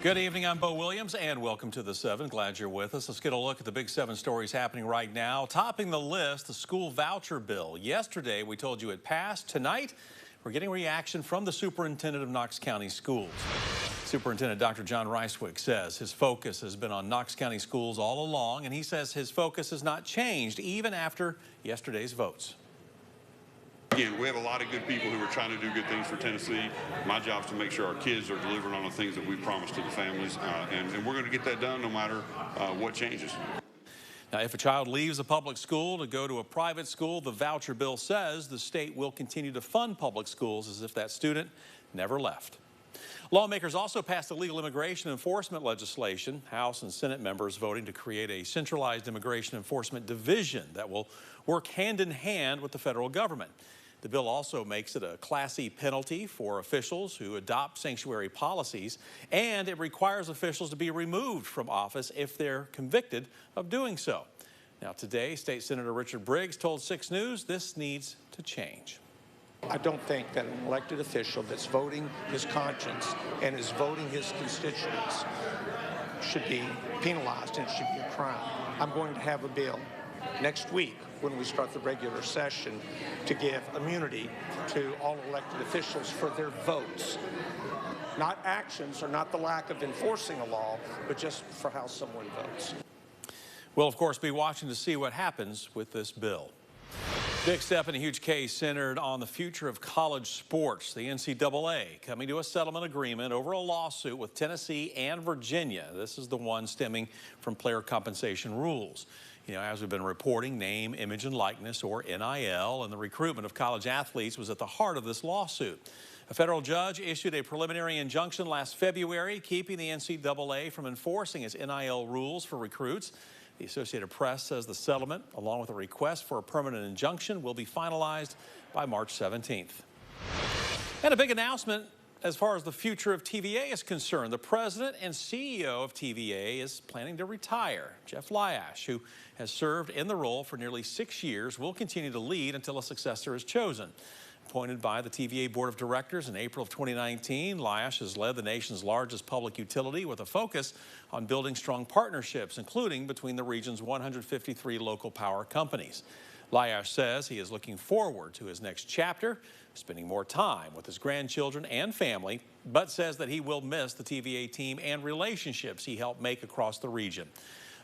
Good evening, I'm Bo Williams, and welcome to the 7. Glad you're with us. Let's get a look at the big 7 stories happening right now. Topping the list, the school voucher bill. Yesterday, we told you it passed. Tonight, we're getting reaction from the superintendent of Knox County Schools. Superintendent Dr. John Ricewick says his focus has been on Knox County Schools all along, and he says his focus has not changed even after yesterday's votes. Again, we have a lot of good people who are trying to do good things for Tennessee. My job is to make sure our kids are delivering on the things that we promised to the families, and we're going to get that done no matter what changes. Now, if a child leaves a public school to go to a private school, the voucher bill says the state will continue to fund public schools as if that student never left. Lawmakers also passed illegal immigration enforcement legislation. House and Senate members voting to create a centralized immigration enforcement division that will work hand in hand with the federal government. The bill also makes it a Class E penalty for officials who adopt sanctuary policies, and it requires officials to be removed from office if they're convicted of doing so. Now today, State Senator Richard Briggs told 6 News this needs to change. I don't think that an elected official that's voting his conscience and is voting his constituents should be penalized, and it should be a crime. I'm going to have a bill next week when we start the regular session to give immunity to all elected officials for their votes. Not actions or not the lack of enforcing a law, but just for how someone votes. We'll, of course, be watching to see what happens with this bill. Big step in a huge case centered on the future of college sports. The NCAA coming to a settlement agreement over a lawsuit with Tennessee and Virginia. This is the one stemming from player compensation rules. You know, as we've been reporting, name, image, and likeness, or NIL, and the recruitment of college athletes was at the heart of this lawsuit. A federal judge issued a preliminary injunction last February, keeping the NCAA from enforcing its NIL rules for recruits. The Associated Press says the settlement, along with a request for a permanent injunction, will be finalized by March 17th. And a big announcement as far as the future of TVA is concerned. The president and CEO of TVA is planning to retire. Jeff Lyash, who has served in the role for nearly 6 years, will continue to lead until a successor is chosen. Appointed by the TVA Board of Directors in April of 2019, Lyash has led the nation's largest public utility with a focus on building strong partnerships, including between the region's 153 local power companies. Lyash says he is looking forward to his next chapter, spending more time with his grandchildren and family, but says that he will miss the TVA team and relationships he helped make across the region.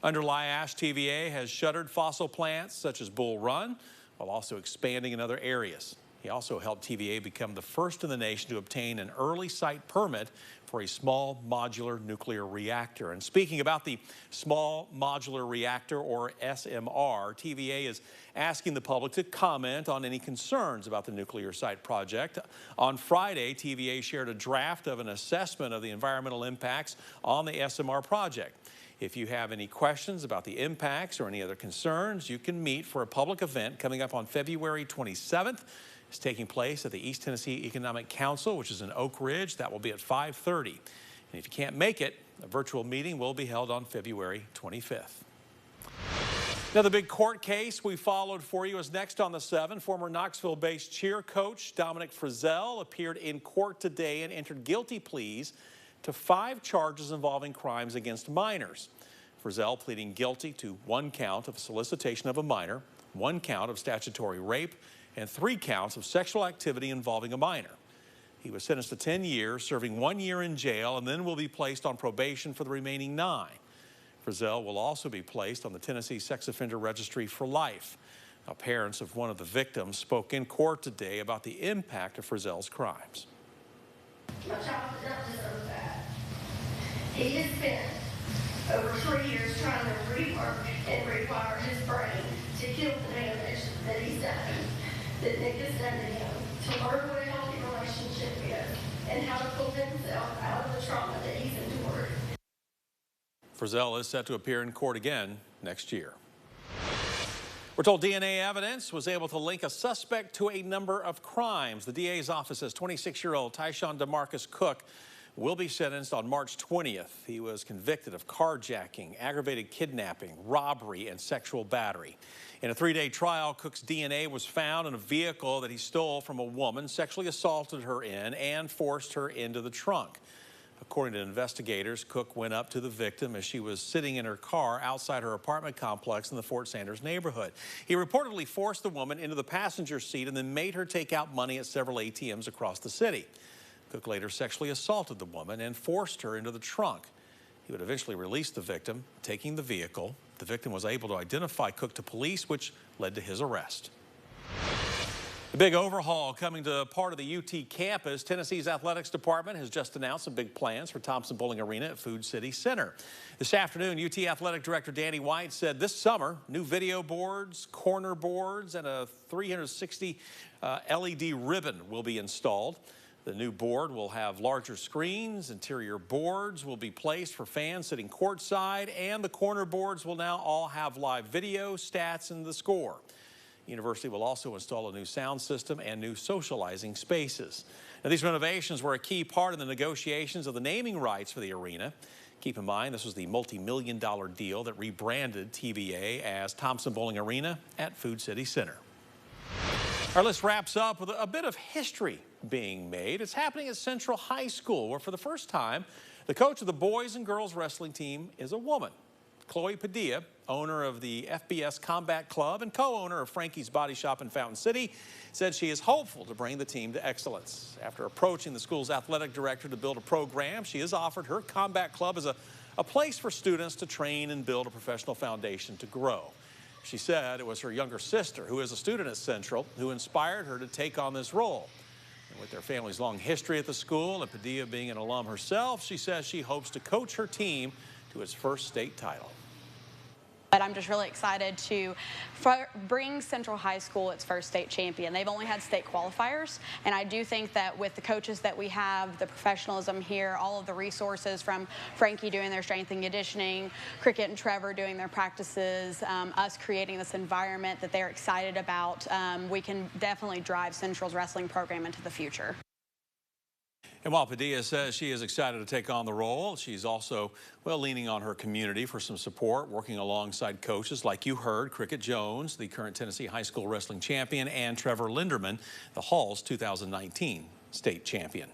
Under Lyash, TVA has shuttered fossil plants such as Bull Run, while also expanding in other areas. He also helped TVA become the first in the nation to obtain an early site permit for a small modular nuclear reactor. And speaking about the small modular reactor, or SMR, TVA is asking the public to comment on any concerns about the nuclear site project. On Friday, TVA shared a draft of an assessment of the environmental impacts on the SMR project. If you have any questions about the impacts or any other concerns, you can meet for a public event coming up on February 27th. It's taking place at the East Tennessee Economic Council, which is in Oak Ridge. That will be at 5:30. And if you can't make it, a virtual meeting will be held on February 25th. Now, the big court case we followed for you is next on the 7. Former Knoxville-based cheer coach Dominic Frizzell appeared in court today and entered guilty pleas to 5 charges involving crimes against minors. Frizzell pleading guilty to 1 count of solicitation of a minor, 1 count of statutory rape, and 3 counts of sexual activity involving a minor. He was sentenced to 10 years, serving 1 year in jail, and then will be placed on probation for the remaining 9. Frizzell will also be placed on the Tennessee Sex Offender Registry for life. Now, parents of one of the victims spoke in court today about the impact of Frizzell's crimes. My child did not deserve that. He has spent over 3 years trying to rework and rewire his brain to kill the damage that he's done, that Nick has done to him, to learn what a healthy relationship is and how to pull himself out of the trauma that he's endured. Frizzell is set to appear in court again next year. We're told DNA evidence was able to link a suspect to a number of crimes. The DA's office says 26-year-old Tyshawn DeMarcus Cook will be sentenced on March 20th. He was convicted of carjacking, aggravated kidnapping, robbery, and sexual battery. In a 3-day trial, Cook's DNA was found in a vehicle that he stole from a woman, sexually assaulted her in, and forced her into the trunk. According to investigators, Cook went up to the victim as she was sitting in her car outside her apartment complex in the Fort Sanders neighborhood. He reportedly forced the woman into the passenger seat and then made her take out money at several ATMs across the city. Cook later sexually assaulted the woman and forced her into the trunk. He would eventually release the victim, taking the vehicle. The victim was able to identify Cook to police, which led to his arrest. A big overhaul coming to part of the UT campus. Tennessee's athletics department has just announced some big plans for Thompson Bowling Arena at Food City Center. This afternoon, UT Athletic Director Danny White said this summer, new video boards, corner boards, and a 360 LED ribbon will be installed. The new board will have larger screens, interior boards will be placed for fans sitting courtside, and the corner boards will now all have live video, stats, and the score. The university will also install a new sound system and new socializing spaces. Now, these renovations were a key part of the negotiations of the naming rights for the arena. Keep in mind, this was the multi-million-dollar deal that rebranded TVA as Thompson Bowling Arena at Food City Center. Our list wraps up with a bit of history being made. It's happening at Central High School, where for the first time, the coach of the boys and girls wrestling team is a woman. Chloe Padilla, owner of the FBS Combat Club and co-owner of Frankie's Body Shop in Fountain City, said she is hopeful to bring the team to excellence. After approaching the school's athletic director to build a program, she has offered her Combat Club as a place for students to train and build a professional foundation to grow. She said it was her younger sister, who is a student at Central, who inspired her to take on this role. And with their family's long history at the school and Padilla being an alum herself, she says she hopes to coach her team to its first state title. But I'm just really excited to bring Central High School its first state champion. They've only had state qualifiers, and I do think that with the coaches that we have, the professionalism here, all of the resources from Frankie doing their strength and conditioning, Cricket and Trevor doing their practices, us creating this environment that they're excited about, we can definitely drive Central's wrestling program into the future. And while Padilla says she is excited to take on the role, she's also, well, leaning on her community for some support, working alongside coaches like you heard, Cricket Jones, the current Tennessee High School wrestling champion, and Trevor Linderman, the Hall's 2019 state champion.